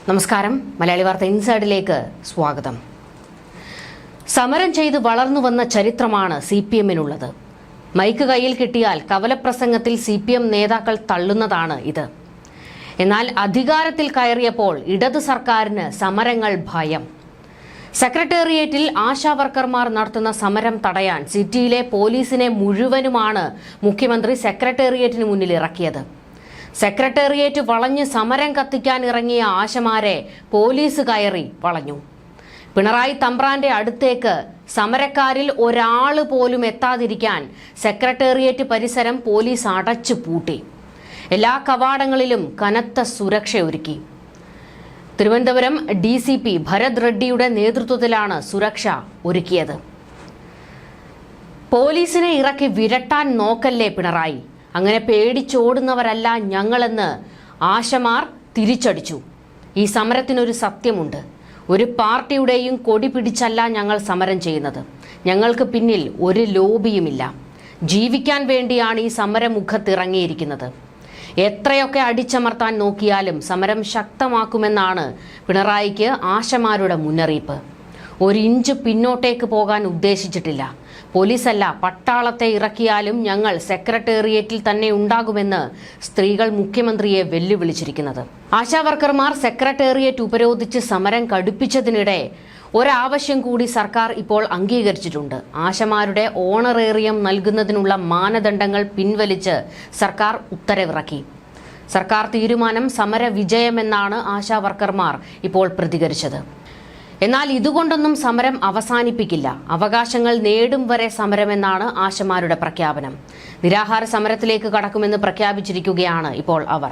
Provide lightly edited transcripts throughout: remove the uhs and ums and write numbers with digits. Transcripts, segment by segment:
നമസ്കാരം. മലയാളി വാർത്ത ഇൻസൈഡിലേക്ക് സ്വാഗതം. സമരം ചെയ്ത് വളർന്നു വന്ന ചരിത്രമാണ് CPM-നുള്ളത്. മൈക്ക് കയ്യിൽ കിട്ടിയാൽ കവലപ്രസംഗത്തിൽ CPM നേതാക്കൾ തള്ളുന്നതാണ് ഇത്. എന്നാൽ അധികാരത്തിൽ കയറിയപ്പോൾ ഇടതു സർക്കാരിന് സമരങ്ങൾ ഭയം. സെക്രട്ടേറിയറ്റിൽ ആശാവർക്കർമാർ നടത്തുന്ന സമരം തടയാൻ സിറ്റിയിലെ പോലീസിനെ മുഴുവനുമാണ് മുഖ്യമന്ത്രി സെക്രട്ടേറിയറ്റിന് മുന്നിൽ ഇറക്കിയത്. സെക്രട്ടേറിയറ്റ് വളഞ്ഞ് സമരം കത്തിക്കാൻ ഇറങ്ങിയ ആശമാരെ പോലീസ് കയറി വളഞ്ഞു. പിണറായി തമ്പ്രാന്റെ അടുത്തേക്ക് സമരക്കാരിൽ ഒരാൾ പോലും എത്താതിരിക്കാൻ സെക്രട്ടേറിയറ്റ് പരിസരം പോലീസ് അടച്ചു പൂട്ടി. എല്ലാ കവാടങ്ങളിലും കനത്ത സുരക്ഷയൊരുക്കി. തിരുവനന്തപുരം DCP ഭരത് റെഡ്ഡിയുടെ നേതൃത്വത്തിലാണ് സുരക്ഷ ഒരുക്കിയത്. പോലീസിനെ ഇറക്കി വിരട്ടാൻ നോക്കല്ലേ പിണറായി, അങ്ങനെ പേടിച്ചോടുന്നവരല്ല ഞങ്ങളെന്ന് ആശമാർ തിരിച്ചടിച്ചു. ഈ സമരത്തിനൊരു സത്യമുണ്ട്. ഒരു പാർട്ടിയുടെയും കൊടി പിടിച്ചല്ല ഞങ്ങൾ സമരം ചെയ്യുന്നത്. ഞങ്ങൾക്ക് പിന്നിൽ ഒരു ലോബിയുമില്ല. ജീവിക്കാൻ വേണ്ടിയാണ് ഈ സമരമുഖത്തിറങ്ങിയിരിക്കുന്നത്. എത്രയൊക്കെ അടിച്ചമർത്താൻ നോക്കിയാലും സമരം ശക്തമാക്കുമെന്നാണ് പിണറായിക്ക് ആശമാരുടെ മുന്നറിയിപ്പ്. ഒരു ഇഞ്ച് പിന്നോട്ടേക്ക് പോകാൻ ഉദ്ദേശിച്ചിട്ടില്ല. പോലീസല്ല, പട്ടാളത്തെ ഇറക്കിയാലും ഞങ്ങൾ സെക്രട്ടേറിയറ്റിൽ തന്നെ ഉണ്ടാകുമെന്ന് സ്ത്രീകൾ മുഖ്യമന്ത്രിയെ വെല്ലുവിളിച്ചിരിക്കുന്നത്. ആശാവർക്കർമാർ സെക്രട്ടേറിയറ്റ് ഉപരോധിച്ച് സമരം കടുപ്പിച്ചതിനിടെ ഒരാവശ്യം കൂടി സർക്കാർ ഇപ്പോൾ അംഗീകരിച്ചിട്ടുണ്ട്. ആശമാരുടെ ഓണറേറിയം നൽകുന്നതിനുള്ള മാനദണ്ഡങ്ങൾ പിൻവലിച്ച് സർക്കാർ ഉത്തരവിറക്കി. സർക്കാർ തീരുമാനം സമര വിജയമെന്നാണ് ആശാവർക്കർമാർ ഇപ്പോൾ പ്രതികരിച്ചത്. എന്നാൽ ഇതുകൊണ്ടൊന്നും സമരം അവസാനിപ്പിക്കില്ല. അവകാശങ്ങൾ നേടും വരെ സമരമെന്നാണ് ആശമാരുടെ പ്രഖ്യാപനം. നിരാഹാര സമരത്തിലേക്ക് കടക്കുമെന്ന് പ്രഖ്യാപിച്ചിരിക്കുകയാണ് ഇപ്പോൾ അവർ.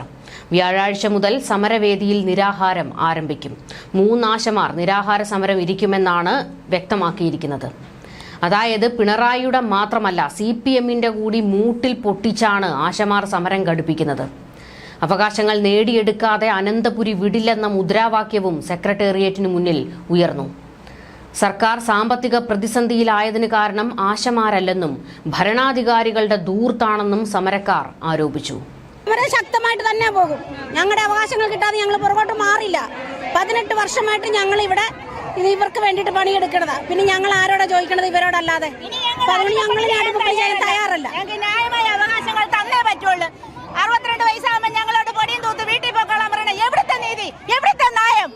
വ്യാഴാഴ്ച മുതൽ സമരവേദിയിൽ നിരാഹാരം ആരംഭിക്കും. 3 ആശമാർ നിരാഹാര സമരം ഇരിക്കുമെന്നാണ് വ്യക്തമാക്കിയിരിക്കുന്നത്. അതായത് പിണറായിയുടെ മാത്രമല്ല CPM-ന്റെ കൂടി മൂട്ടിൽ പൊട്ടിച്ചാണ് ആശമാർ സമരം ഘടിപ്പിക്കുന്നത്. അവകാശങ്ങൾ നേടിയെടുക്കാതെ അനന്തപുരി വിടില്ലെന്ന മുദ്രാവാക്യവും സെക്രട്ടേറിയറ്റിന് മുന്നിൽ ഉയർന്നു. സർക്കാർ സാമ്പത്തിക പ്രതിസന്ധിയിലായതിനു കാരണം ആശമാരല്ലെന്നും ഭരണാധികാരികളുടെ ദൂർത്താണെന്നും സമരക്കാർ ആരോപിച്ചു. ശക്തമായിട്ട് തന്നെ പോകും. ഞങ്ങളുടെ അവകാശങ്ങൾ കിട്ടാതെ ഞങ്ങൾ പുറകോട്ട് മാറില്ല. 18 വർഷമായിട്ട് ഞങ്ങൾ ഇവിടെ ഇവർക്ക് വേണ്ടിയിട്ട് പണിയെടുക്കണതാ. പിന്നെ ഞങ്ങൾ ആരോടാ ചോദിക്കണത്? ഇവരോടല്ലാതെ. ഞങ്ങൾ തയ്യാറല്ല. ന്യായമായ അവകാശങ്ങൾ തന്നേ പറ്റുള്ളൂ. 62 വയസ്സാകുമ്പോൾ ഞങ്ങളോട് പൊടിയും തൂത്ത് വീട്ടിൽ പോയിക്കോളാൻ പറയണേ. എവിടുത്തെ നീതി, എവിടുത്തെ ന്യായം?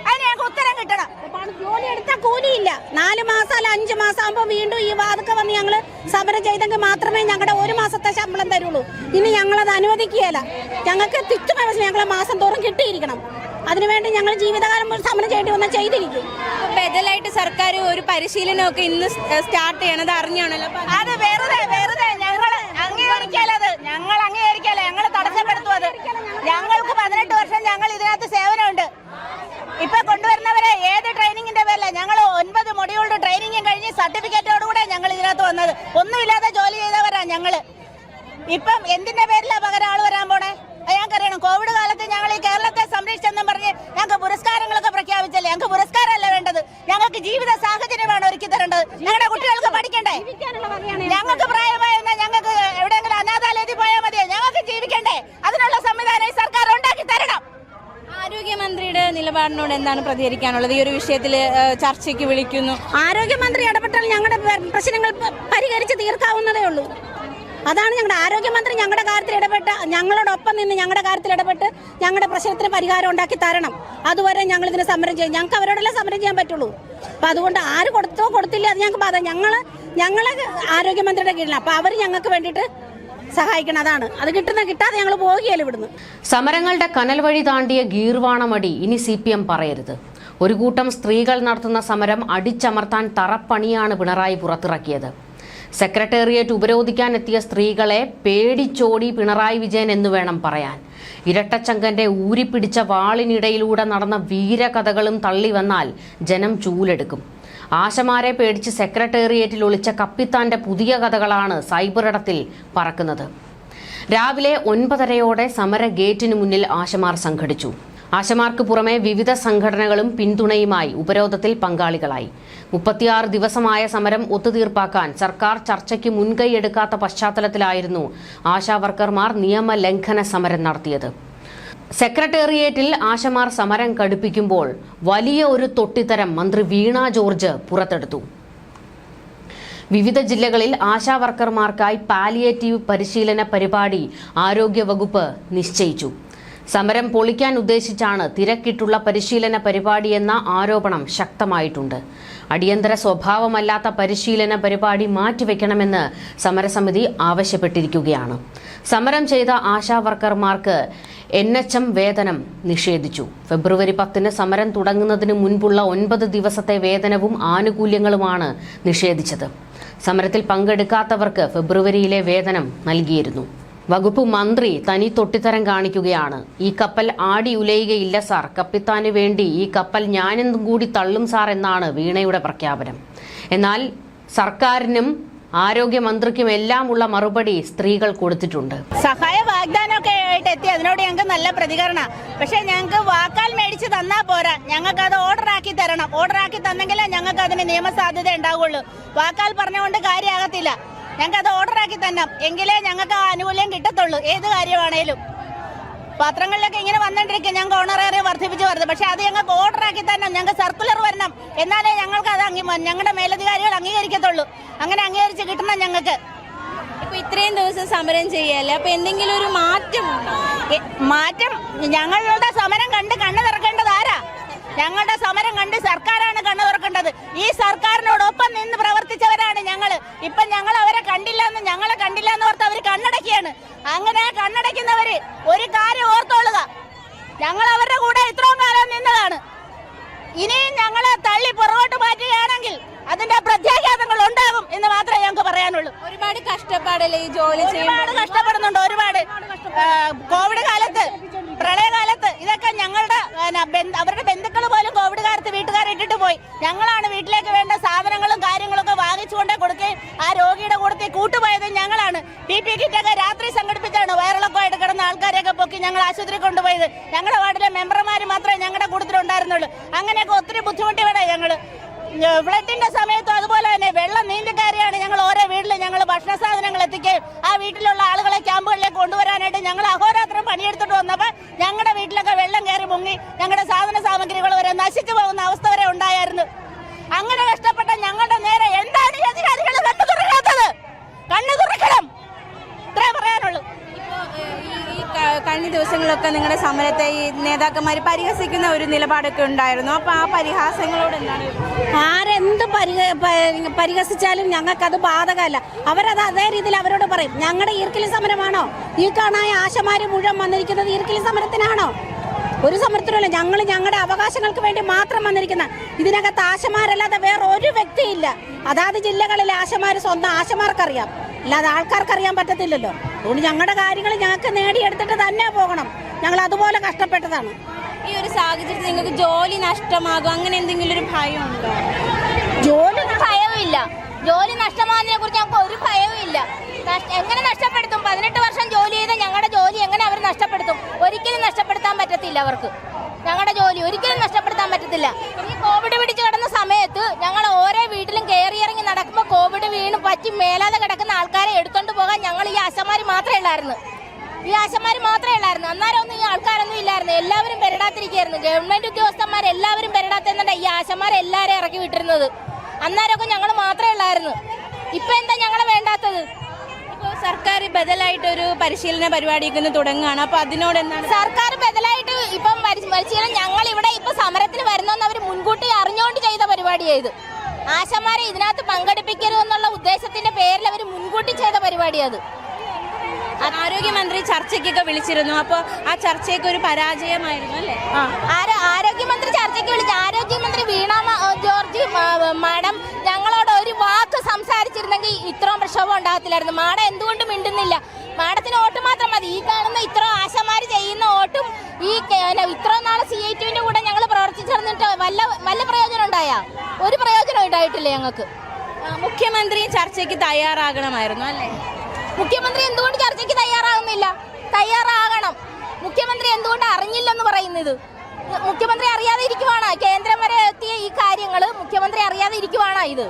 അതിന് ഞങ്ങൾക്ക് ഉത്തരം കിട്ടണം. ജോലി എടുത്താൽ കൂലിയില്ല. 4 മാസം അല്ല 5 മാസം ആകുമ്പോൾ വീണ്ടും ഈ വാതൊക്കെ വന്ന് ഞങ്ങൾ സമരം ചെയ്തെങ്കിൽ മാത്രമേ ഞങ്ങളുടെ 1 മാസത്തെ ശമ്പളം തരുള്ളൂ. ഇനി ഞങ്ങളത് അനുവദിക്കുകയല്ല. ഞങ്ങൾക്ക് തിറ്റുമവസ്ഥ ഞങ്ങളെ മാസം തോറും കിട്ടിയിരിക്കണം. അതിനുവേണ്ടി ഞങ്ങൾ ജീവിതകാലം ഒരു സമരം ചെയ്യേണ്ടി വന്നാൽ ചെയ്തിരിക്കും. ബദലായിട്ട് സർക്കാർ ഒരു പരിശീലനമൊക്കെ ഇന്ന് സ്റ്റാർട്ട് ചെയ്യണത് അറിഞ്ഞാണല്ലോ. അത് വെറുതെ ഞങ്ങൾ അംഗീകരിക്കാലത്. ഞങ്ങൾ തടസ്സപ്പെടുത്തും. അത് ഞങ്ങൾക്ക് 18 വർഷം ഞങ്ങൾ ഇതിനകത്ത് സേവനമുണ്ട്. ഇപ്പൊ കൊണ്ടുവരുന്നവരെ ഏത് ട്രെയിനിങ്ങിന്റെ പേരല്ല, ഞങ്ങൾ 9 മൊഡ്യൂളുടെ ട്രെയിനിങ്ങും കഴിഞ്ഞ് സർട്ടിഫിക്കറ്റോടുകൂടെ ഞങ്ങൾ ഇതിനകത്ത് വന്നത്. ഒന്നുമില്ലാതെ ജോലി ചെയ്തവരാ ഞങ്ങള്. ഇപ്പം എന്തിന്റെ പേരിലാ പകരം ആള് വരാൻ പോണേ? ഞങ്ങൾക്കറിയണം. കോവിഡ് കാലത്ത് ഞങ്ങൾ ഈ കേരളത്തെ സംരക്ഷിച്ചെന്നും പറഞ്ഞ് ഞങ്ങൾക്ക് പുരസ്കാരങ്ങളൊക്കെ പ്രഖ്യാപിച്ചല്ലേ. ഞങ്ങൾക്ക് പുരസ്കാരമല്ല വേണ്ടത്, ഞങ്ങൾക്ക് ജീവിത സാഹചര്യമാണ് ഒരുക്കി തരേണ്ടത്. ഞങ്ങളുടെ കുട്ടികൾക്ക് പഠിക്കണ്ടേ? ഞങ്ങൾക്ക് പ്രായമായ ഞങ്ങൾക്ക് എവിടെയെങ്കിലും അനാഥാലയത്തിൽ പോയാൽ മതിയോ? ഞങ്ങൾക്ക് ജീവിക്കണ്ടേ? അതിനുള്ള സംവിധാനം ഈ സർക്കാർ ഉണ്ടാക്കി തരണം. ആരോഗ്യമന്ത്രിയുടെ നിലപാടിനോട് എന്താണ് പ്രതികരിക്കാനുള്ളത്? ഈ ഒരു വിഷയത്തിൽ ചർച്ചയ്ക്ക് വിളിക്കുന്നു. ആരോഗ്യമന്ത്രി ഇടപെട്ടാൽ ഞങ്ങളുടെ പ്രശ്നങ്ങൾ പരിഹരിച്ച് തീർക്കാവുന്നതേ ഉള്ളൂ. അതാണ് ഞങ്ങളുടെ ആരോഗ്യമന്ത്രി ഞങ്ങളുടെ കാര്യത്തിൽ ഇടപെട്ട് ഞങ്ങളോടൊപ്പം നിന്ന് ഞങ്ങളുടെ കാര്യത്തിൽ ഇടപെട്ട് ഞങ്ങളുടെ പ്രശ്നത്തിന് പരിഹാരം ഉണ്ടാക്കി തരണം. അതുവരെ ഞങ്ങൾ ഇതിന് സമരം ചെയ്യും. ഞങ്ങൾക്ക് അവരോടെല്ലാം സമരം ചെയ്യാൻ പറ്റുള്ളൂ. അപ്പം അതുകൊണ്ട് ആര് കൊടുത്തോ കൊടുത്തില്ല അത് ഞങ്ങൾക്ക് ബാധ. ഞങ്ങളെ ആരോഗ്യമന്ത്രിയുടെ കീഴിലാണ്. അപ്പം അവർ ഞങ്ങൾക്ക് വേണ്ടിയിട്ട് സഹായിക്കണം. അതാണ്. അത് കിട്ടാതെ ഞങ്ങൾ പോവുകയല്ല ഇവിടുന്ന്. സമരങ്ങളുടെ കനൽ വഴി താണ്ടിയ ഗീർവാണമടി ഇനി CPM പറയരുത്. ഒരു കൂട്ടം സ്ത്രീകൾ നടത്തുന്ന സമരം അടിച്ചമർത്താൻ തറപ്പണിയാണ് പിണറായി പുറത്തിറക്കിയത്. സെക്രട്ടേറിയറ്റ് ഉപരോധിക്കാൻ എത്തിയ സ്ത്രീകളെ പേടിച്ചോടി പിണറായി വിജയൻ എന്ന് വേണം പറയാൻ. ഇരട്ടച്ചങ്കന്റെ ഊരിപ്പിടിച്ച വാളിനിടയിലൂടെ നടന്ന വീരകഥകളും തള്ളി വന്നാൽ ജനം ചൂലെടുക്കും. ആശമാരെ പേടിച്ച് സെക്രട്ടേറിയറ്റിൽ ഒളിച്ച കപ്പിത്താന്റെ പുതിയ കഥകളാണ് സൈബറിടത്തിൽ പറക്കുന്നത്. രാവിലെ 9:30 സമര ഗേറ്റിന് മുന്നിൽ ആശമാർ സംഘടിച്ചു. ആശമാർക്ക് പുറമെ വിവിധ സംഘടനകളും പിന്തുണയുമായി ഉപരോധത്തിൽ പങ്കാളികളായി. 36 ദിവസമായ സമരം ഒത്തുതീർപ്പാക്കാൻ സർക്കാർ ചർച്ചയ്ക്ക് മുൻകൈയെടുക്കാത്ത പശ്ചാത്തലത്തിലായിരുന്നു ആശാവർക്കർമാർ നിയമലംഘന സമരം നടത്തിയത്. സെക്രട്ടേറിയറ്റിൽ ആശമാർ സമരം കടുപ്പിക്കുമ്പോൾ വലിയ ഒരു തൊട്ടിത്തരം മന്ത്രി വീണ ജോർജ് പുറത്തെടുത്തു. വിവിധ ജില്ലകളിൽ ആശാവർക്കർമാർക്കായി പാലിയേറ്റീവ് പരിശീലന പരിപാടി ആരോഗ്യവകുപ്പ് നിശ്ചയിച്ചു. സമരം പൊളിക്കാൻ ഉദ്ദേശിച്ചാണ് തിരക്കിട്ടുള്ള പരിശീലന പരിപാടിയെന്ന ആരോപണം ശക്തമായിട്ടുണ്ട്. അടിയന്തര സ്വഭാവമല്ലാത്ത പരിശീലന പരിപാടി മാറ്റിവെക്കണമെന്ന് സമരസമിതി ആവശ്യപ്പെട്ടിരിക്കുകയാണ്. സമരം ചെയ്ത ആശാവർക്കർമാർക്ക് NHM വേതനം നിഷേധിച്ചു. ഫെബ്രുവരി 10 സമരം തുടങ്ങുന്നതിന് മുൻപുള്ള 9 ദിവസത്തെ വേതനവും ആനുകൂല്യങ്ങളുമാണ് നിഷേധിച്ചത്. സമരത്തിൽ പങ്കെടുക്കാത്തവർക്ക് ഫെബ്രുവരിയിലെ വേതനം നൽകിയിരുന്നു. വകുപ്പ് മന്ത്രി തനി തൊട്ടിത്തരം കാണിക്കുകയാണ്. ഈ കപ്പൽ ആടി ഉലയുകയില്ല സാർ, കപ്പിത്താന് വേണ്ടി ഈ കപ്പൽ ഞാനെന്നും കൂടി തള്ളും സാർ എന്നാണ് വീണയുടെ പ്രഖ്യാപനം. എന്നാൽ സർക്കാരിനും ആരോഗ്യമന്ത്രിക്കും എല്ലാമുള്ള മറുപടി സ്ത്രീകൾ കൊടുത്തിട്ടുണ്ട്. സഹായ വാഗ്ദാനമൊക്കെ ആയിട്ട് എത്തി, അതിനോട് ഞങ്ങൾക്ക് നല്ല പ്രതികരണം. പക്ഷെ ഞങ്ങൾക്ക് വാക്കാൽ മേടിച്ച് തന്നാ പോരാ, ഞങ്ങൾക്ക് അത് ഓർഡർ ആക്കി തരണം. ഓർഡർ ആക്കി തന്നെങ്കിലേ ഞങ്ങൾക്ക് അതിന് നിയമസാധ്യത ഉണ്ടാവുള്ളൂ. വാക്കാൽ പറഞ്ഞുകൊണ്ട് കാര്യമാകത്തില്ല. ഞങ്ങൾക്ക് അത് ഓർഡർ ആക്കി തന്നെ എങ്കിലേ ഞങ്ങൾക്ക് ആ ആനുകൂല്യം കിട്ടത്തുള്ളൂ. ഏത് കാര്യമാണേലും പത്രങ്ങളിലൊക്കെ ഇങ്ങനെ വന്നിട്ടിരിക്കും ഞങ്ങൾക്ക് ഓണറേറിയം വർദ്ധിപ്പിച്ച് വരുന്നത്. പക്ഷെ അത് ഞങ്ങൾക്ക് ഓർഡർ ആക്കി തന്നെ, ഞങ്ങൾക്ക് സർക്കുലർ വരണം. എന്നാലേ ഞങ്ങൾക്ക് അത് ഞങ്ങളുടെ മേലധികാരികൾ അംഗീകരിക്കത്തുള്ളൂ. അങ്ങനെ അംഗീകരിച്ച് കിട്ടണം ഞങ്ങൾക്ക്. ഇപ്പൊ ഇത്രയും ദിവസം സമരം ചെയ്യല്ലേ, അപ്പൊ എന്തെങ്കിലും ഒരു മാറ്റം ഞങ്ങളുടെ സമരം കണ്ട് കണ്ണു തുറക്കേണ്ടത് ആരാ? ഞങ്ങളുടെ സമരം കണ്ട് സർക്കാരാണ് കണ്ണു തുറക്കേണ്ടത്. ഈ സർക്കാരിനോടൊപ്പം നിന്ന് പ്രവർത്തിച്ചവരാണ് ഞങ്ങൾ. ഇപ്പൊ ഞങ്ങൾ അവരെ ഞങ്ങളെ കണ്ടില്ല എന്ന് ഓർത്ത് അവർ കണ്ണടക്കിയാണ്. അങ്ങനെ കണ്ണടയ്ക്കുന്നവര് ഒരു കാര്യം ഓർത്തോളുക, ഞങ്ങൾ അവരുടെ കൂടെ ഇത്രയും കാലം നിന്നതാണ്. ഇനിയും ഞങ്ങളെ തള്ളി പുറകോട്ട് മാറ്റുകയാണെങ്കിൽ അതിന്റെ പ്രത്യാഘാതങ്ങൾ ഉണ്ടാകും എന്ന് മാത്രമേ ഞങ്ങൾക്ക് പറയാനുള്ളൂ. ഒരുപാട് കഷ്ടപ്പാടല്ലേ ഈ ജോലി ചെയ്യുമ്പോൾ? ഒരുപാട് കഷ്ടപ്പെടുന്നുണ്ട്. ഒരുപാട് കോവിഡ് കാലത്ത്, പ്രളയകാലത്ത് ഇതൊക്കെ ഞങ്ങളുടെ അവരുടെ ബന്ധുക്കൾ പോലും കോവിഡ് കാലത്ത് വീട്ടുകാരെ ഇട്ടിട്ട് പോയി. ഞങ്ങളാണ് വീട്ടിലേക്ക് വേണ്ട സാധനങ്ങളും കാര്യങ്ങളൊക്കെ വാങ്ങിച്ചുകൊണ്ടേ കൊടുക്കുകയും ആ രോഗിയുടെ കൂടത്തെ കൂട്ടുപോയത് ഞങ്ങളാണ്. PP കിറ്റൊക്കെ രാത്രി സംഘടിപ്പിച്ചാണ് വയറിളക്കമായിട്ട് കിടന്ന ആൾക്കാരെയൊക്കെ പൊക്കി ഞങ്ങൾ ആശുപത്രി കൊണ്ടുപോയത്. ഞങ്ങളുടെ വാർഡിലെ മെമ്പർമാർ മാത്രമേ ഞങ്ങളുടെ കൂട്ടത്തിലുണ്ടായിരുന്നുള്ളൂ. അങ്ങനെയൊക്കെ ഒത്തിരി ബുദ്ധിമുട്ടിവിടെ ഞങ്ങൾ. ഫ്ലഡിന്റെ സമയത്തും അതുപോലെ തന്നെ വെള്ളം നീന്തി കയറിയാണ് ഞങ്ങൾ ഓരോ വീട്ടിൽ ഞങ്ങൾ ഭക്ഷണ സാധനങ്ങൾ എത്തിക്കുകയും ആ വീട്ടിലുള്ള ആളുകളെ ക്യാമ്പുകളിലേക്ക് കൊണ്ടുവരാനായിട്ട് ഞങ്ങൾ അഹോരാത്രം പണിയെടുത്തിട്ട് വന്നപ്പോൾ ഞങ്ങളുടെ വീട്ടിലൊക്കെ വെള്ളം കയറി മുങ്ങി ഞങ്ങളുടെ സാധന സാമഗ്രികൾ വരെ നശിച്ചു പോകുന്ന അവസ്ഥ വരെ ഉണ്ടായിരുന്നു. അങ്ങനെ കഷ്ടപ്പെട്ട ഞങ്ങളുടെ നേരെ എന്താണ് ഈ അധികാരികൾ കണ്ണു തുറക്കാത്തത്? കണ്ണു തുറക്കണം, ഇത്രേ പറയാനുള്ളൂ. കഴിഞ്ഞ ദിവസങ്ങളൊക്കെ നിങ്ങളുടെ സമരത്തെ ഈ നേതാക്കന്മാർ പരിഹസിക്കുന്ന ഒരു നിലപാടൊക്കെ ഉണ്ടായിരുന്നു. അപ്പൊ ആ പരിഹാസങ്ങളോട് എന്താണ്? ആരെന്ത് പരിഹസിച്ചാലും ഞങ്ങൾക്കത് ബാധകമല്ല. അവരത് അതേ രീതിയിൽ അവരോട് പറയും. ഞങ്ങളുടെ ഈർക്കിലി സമരമാണോ? ഈ കാണായ ആശമാര് മുഴുവൻ വന്നിരിക്കുന്നത് ഈർക്കിലി സമരത്തിനാണോ? ഒരു സമരത്തിനല്ല. ഞങ്ങൾ ഞങ്ങളുടെ അവകാശങ്ങൾക്ക് വേണ്ടി മാത്രം വന്നിരിക്കുന്ന, ഇതിനകത്ത് ആശമാരല്ലാതെ വേറെ ഒരു വ്യക്തിയില്ല. അതാത് ജില്ലകളിലെ ആശമാര് സ്വന്തം ആശമാർക്കറിയാം, അല്ലാതെ ആൾക്കാർക്കറിയാൻ പറ്റത്തില്ലല്ലോ. അതുകൊണ്ട് ഞങ്ങളുടെ കാര്യങ്ങൾ ഞങ്ങൾക്ക് നേടിയെടുത്തിട്ട് തന്നെ പോകണം. ഞങ്ങൾ അതുപോലെ കഷ്ടപ്പെട്ടതാണ്. ഈ ഒരു സാഹചര്യത്തിൽ നിങ്ങൾക്ക് ജോലി നഷ്ടമാകും അങ്ങനെ എന്തെങ്കിലും ഒരു ഭയം ഉണ്ടോ? ജോലി ഭയവുമില്ല. ജോലി നഷ്ടമാകുന്നതിനെ കുറിച്ച് ഞങ്ങൾക്ക് ഒരു ഭയവും ഇല്ല. എങ്ങനെ നഷ്ടപ്പെടുത്തും? 18 വർഷം ജോലി ചെയ്ത ഞങ്ങളുടെ ജോലി എങ്ങനെ അവർ നഷ്ടപ്പെടുത്തും? ഒരിക്കലും നഷ്ടപ്പെടുത്താൻ പറ്റത്തില്ല. അവർക്ക് ഞങ്ങളുടെ ജോലി ഒരിക്കലും നഷ്ടപ്പെടുത്താൻ പറ്റത്തില്ല. ഈ കോവിഡ് പിടിച്ച് കിടന്ന സമയത്ത് ഞങ്ങൾ ഓരോ വീട്ടിലും കയറിയിറങ്ങി നടക്കുമ്പോൾ കോവിഡ് വീണ് പറ്റി മേലാതെ കിടക്കുന്ന ആൾക്കാരെ എടുത്തോണ്ട് പോകാൻ ഞങ്ങൾ ഈ ആശമാർ മാത്രമേ ഉള്ളായിരുന്നു. അന്നേരം ഒന്നും ഈ ആൾക്കാരൊന്നും ഇല്ലായിരുന്നു. എല്ലാവരും പെരടാത്തിരിക്കുകയായിരുന്നു. ഗവൺമെന്റ് ഉദ്യോഗസ്ഥന്മാരെല്ലാവരും പെരടാത്തുന്നുണ്ട് ഈ ആശമാരെല്ലാവരും ഇറക്കി വിട്ടിരുന്നത്. അന്നേരമൊക്കെ ഞങ്ങൾ മാത്രമേ ഉള്ളായിരുന്നു. ഇപ്പൊ എന്താ ഞങ്ങളെ വേണ്ടാത്തത്? ഇപ്പോൾ സർക്കാർ ബദലായിട്ടൊരു പരിശീലന പരിപാടിയൊക്കെ തുടങ്ങുകയാണ്. അപ്പൊ അതിനോട് എന്താണ്? സർക്കാർ ബദലായിട്ട് ഇപ്പം പരിശീലനം ഞങ്ങൾ ഇവിടെ ഇപ്പൊ സമരത്തിന് വരുന്നെന്ന് അവർ മുൻകൂട്ടി അറിഞ്ഞുകൊണ്ട് ചെയ്ത പരിപാടിയായത്. ആശമാരെ ഇതിനകത്ത് പങ്കെടുപ്പിക്കരുതെന്നുള്ള ഉദ്ദേശത്തിന്റെ പേരിൽ അവർ മുൻകൂട്ടി ചെയ്ത പരിപാടിയത്. ആരോഗ്യമന്ത്രി ചർച്ചയ്ക്കൊക്കെ വിളിച്ചിരുന്നു. അപ്പോൾ ആ ചർച്ചയൊക്കെ ഒരു പരാജയമായിരുന്നു അല്ലേ? ആരോഗ്യമന്ത്രി ചർച്ചയ്ക്ക് വിളിച്ചു. ആരോഗ്യമന്ത്രി വീണ ജോർജ് മാഡം ഞങ്ങളോട് ഒരു വാക്ക് സംസാരിച്ചിരുന്നെങ്കിൽ ഇത്രയും പ്രക്ഷോഭം ഉണ്ടാകത്തില്ലായിരുന്നു. മാഡം എന്തുകൊണ്ട് മിണ്ടുന്നില്ല? മാഡത്തിന് വോട്ട് മാത്രം മതി. ഈ കാണുന്ന ഇത്ര ആശമാര് ചെയ്യുന്ന വോട്ടും ഈ ഇത്രയും നാളെ CITUവിന്റെ കൂടെ ഞങ്ങൾ പ്രവർത്തിച്ചിരുന്നിട്ട് വല്ല പ്രയോജനം ഉണ്ടായാ? ഒരു പ്രയോജനം ഉണ്ടായിട്ടില്ല ഞങ്ങൾക്ക്. മുഖ്യമന്ത്രി ചർച്ചയ്ക്ക് തയ്യാറാകണമായിരുന്നു അല്ലേ? മുഖ്യമന്ത്രി എന്തുകൊണ്ട് ചർച്ചയ്ക്ക് തയ്യാറാകുന്നില്ല? തയ്യാറാകണം. മുഖ്യമന്ത്രി എന്തുകൊണ്ട് അറിഞ്ഞില്ലെന്ന് പറയുന്നത്? മുഖ്യമന്ത്രി അറിയാതെ ഇരിക്കുവാണോ? കേന്ദ്രം വരെ എത്തിയ ഈ കാര്യങ്ങൾ മുഖ്യമന്ത്രി അറിയാതെ ഇരിക്കുവാണോ? ഇത്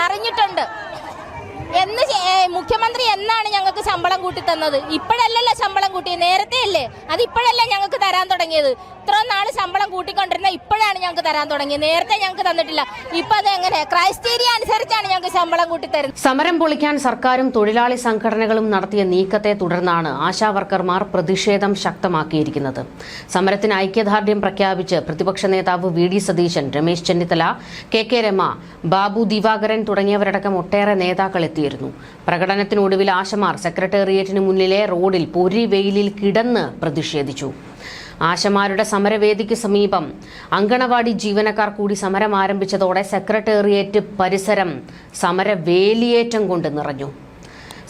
അറിഞ്ഞിട്ടുണ്ട്. മുഖ്യമന്ത്രി എന്നാണ് ഞങ്ങൾക്ക് ശമ്പളം കൂട്ടി തന്നത്? ഇപ്പോഴല്ലല്ലോ ശമ്പളം കൂട്ടിയത്, നേരത്തെ അല്ലേ? അത് ഇപ്പോഴല്ലേ ഞങ്ങൾക്ക് തരാൻ തുടങ്ങിയത്? ഇത്രയും നാള് ശമ്പളം കൂട്ടിക്കൊണ്ടിരുന്ന ഇപ്പോഴാണ് ഞങ്ങൾക്ക് തരാൻ തുടങ്ങിയത്, നേരത്തെ ഞങ്ങൾക്ക് തന്നിട്ടില്ല. ഇപ്പൊ അത് എങ്ങനെ? ക്രൈസ്റ്റീരിയ അനുസരിച്ചാണ് ഞങ്ങൾക്ക് ശമ്പളം കൂട്ടി തരുന്നത്. സമരം പൊളിക്കാൻ സർക്കാരും തൊഴിലാളി സംഘടനകളും നടത്തിയ നീക്കത്തെ തുടർന്നാണ് ആശാവർക്കർമാർ പ്രതിഷേധം ശക്തമാക്കിയിരിക്കുന്നത്. സമരത്തിന് ഐക്യദാർഢ്യം പ്രഖ്യാപിച്ച് പ്രതിപക്ഷ നേതാവ് വി.ഡി. സതീശൻ, രമേശ് ചെന്നിത്തല, കെ രമ, ബാബു ദിവാകരൻ തുടങ്ങിയവരടക്കം ഒട്ടേറെ നേതാക്കൾ എത്തിയിരുന്നു. പ്രകടനത്തിനൊടുവിൽ ആശമാർ സെക്രട്ടേറിയറ്റിന് മുന്നിലെ റോഡിൽ പൊരി വെയിലിൽ കിടന്ന് പ്രതിഷേധിച്ചു. ആശമാരുടെ സമരവേദിക്ക് സമീപം അങ്കണവാടി ജീവനക്കാർ കൂടി സമരം ആരംഭിച്ചതോടെ സെക്രട്ടേറിയറ്റ് പരിസരം സമരവേലിയേറ്റം കൊണ്ട് നിറഞ്ഞു.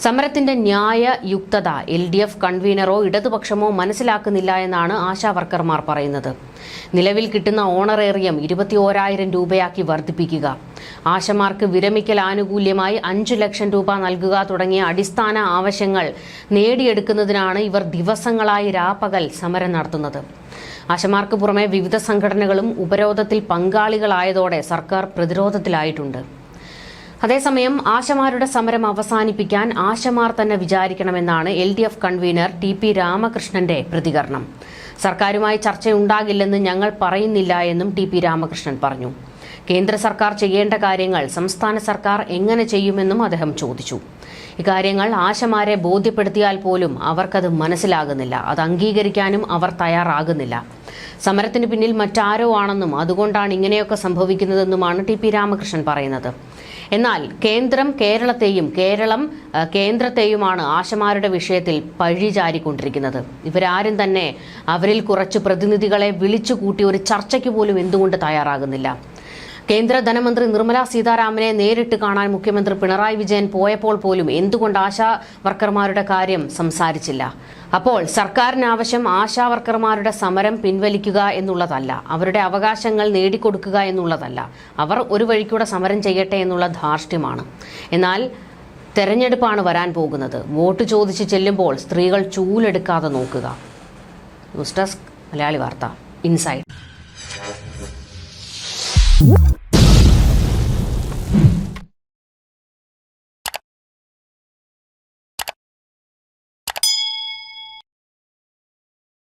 സമരത്തിന്റെ ന്യായയുക്തത LDF കൺവീനറോ ഇടതുപക്ഷമോ മനസ്സിലാക്കുന്നില്ല എന്നാണ് ആശാവർക്കർമാർ പറയുന്നത്. നിലവിൽ കിട്ടുന്ന ഓണറേറിയം 21,000 രൂപയാക്കി വർദ്ധിപ്പിക്കുക, ആശമാർക്ക് വിരമിക്കൽ ആനുകൂല്യമായി 5 ലക്ഷം രൂപ നൽകുക തുടങ്ങിയ അടിസ്ഥാന ആവശ്യങ്ങൾ നേടിയെടുക്കുന്നതിനാണ് ഇവർ ദിവസങ്ങളായി രാപ്പകൽ സമരം നടത്തുന്നത്. ആശമാർക്ക് പുറമെ വിവിധ സംഘടനകളും ഉപരോധത്തിൽ പങ്കാളികളായതോടെ സർക്കാർ പ്രതിരോധത്തിലായിട്ടുണ്ട്. അതേസമയം ആശമാരുടെ സമരം അവസാനിപ്പിക്കാൻ ആശമാർ തന്നെ വിചാരിക്കണമെന്നാണ് LDF കൺവീനർ TP രാമകൃഷ്ണന്റെ പ്രതികരണം. സർക്കാരുമായി ചർച്ചയുണ്ടാകില്ലെന്ന് ഞങ്ങൾ പറയുന്നില്ല എന്നും TP രാമകൃഷ്ണൻ പറഞ്ഞു. കേന്ദ്ര സർക്കാർ ചെയ്യേണ്ട കാര്യങ്ങൾ സംസ്ഥാന സർക്കാർ എങ്ങനെ ചെയ്യുമെന്നും അദ്ദേഹം ചോദിച്ചു. ഇക്കാര്യങ്ങൾ ആശമാരെ ബോധ്യപ്പെടുത്തിയാൽ പോലും അവർക്കത് മനസ്സിലാകുന്നില്ല, അത് അംഗീകരിക്കാനും അവർ തയ്യാറാകുന്നില്ല. സമരത്തിന് പിന്നിൽ മറ്റാരോ ആണെന്നും അതുകൊണ്ടാണ് ഇങ്ങനെയൊക്കെ സംഭവിക്കുന്നതെന്നുമാണ് TP രാമകൃഷ്ണൻ പറയുന്നത്. എന്നാൽ കേന്ദ്രം കേരളത്തെയും കേരളം കേന്ദ്രത്തെയുമാണ് ആശമാരുടെ വിഷയത്തിൽ പഴിചാരിക്കൊണ്ടിരിക്കുന്നത്. ഇവരാരും തന്നെ അവരിൽ കുറച്ച് പ്രതിനിധികളെ വിളിച്ചുകൂട്ടി ഒരു ചർച്ചയ്ക്ക് പോലും എന്തുകൊണ്ട് തയ്യാറാകുന്നില്ല? കേന്ദ്ര ധനമന്ത്രി നിർമ്മല സീതാരാമനെ നേരിട്ട് കാണാൻ മുഖ്യമന്ത്രി പിണറായി വിജയൻ പോയപ്പോൾ പോലും എന്തുകൊണ്ട് ആശാ വർക്കർമാരുടെ കാര്യം സംസാരിച്ചില്ല? അപ്പോൾ സർക്കാരിന് ആവശ്യം ആശാവർക്കർമാരുടെ സമരം പിൻവലിക്കുക എന്നുള്ളതല്ല, അവരുടെ അവകാശങ്ങൾ നേടിക്കൊടുക്കുക എന്നുള്ളതല്ല. അവർ ഒരു വഴിക്കൂടെ സമരം ചെയ്യട്ടെ എന്നുള്ള ധാർഷ്ട്യമാണ്. എന്നാൽ തെരഞ്ഞെടുപ്പാണ് വരാൻ പോകുന്നത്. വോട്ട് ചോദിച്ച് ചെല്ലുമ്പോൾ സ്ത്രീകൾ ചൂലെടുക്കാതെ നോക്കുക. ന്യൂസ് ഡെസ്ക് മലയാളി വാർത്ത, ഇൻസൈഡ്.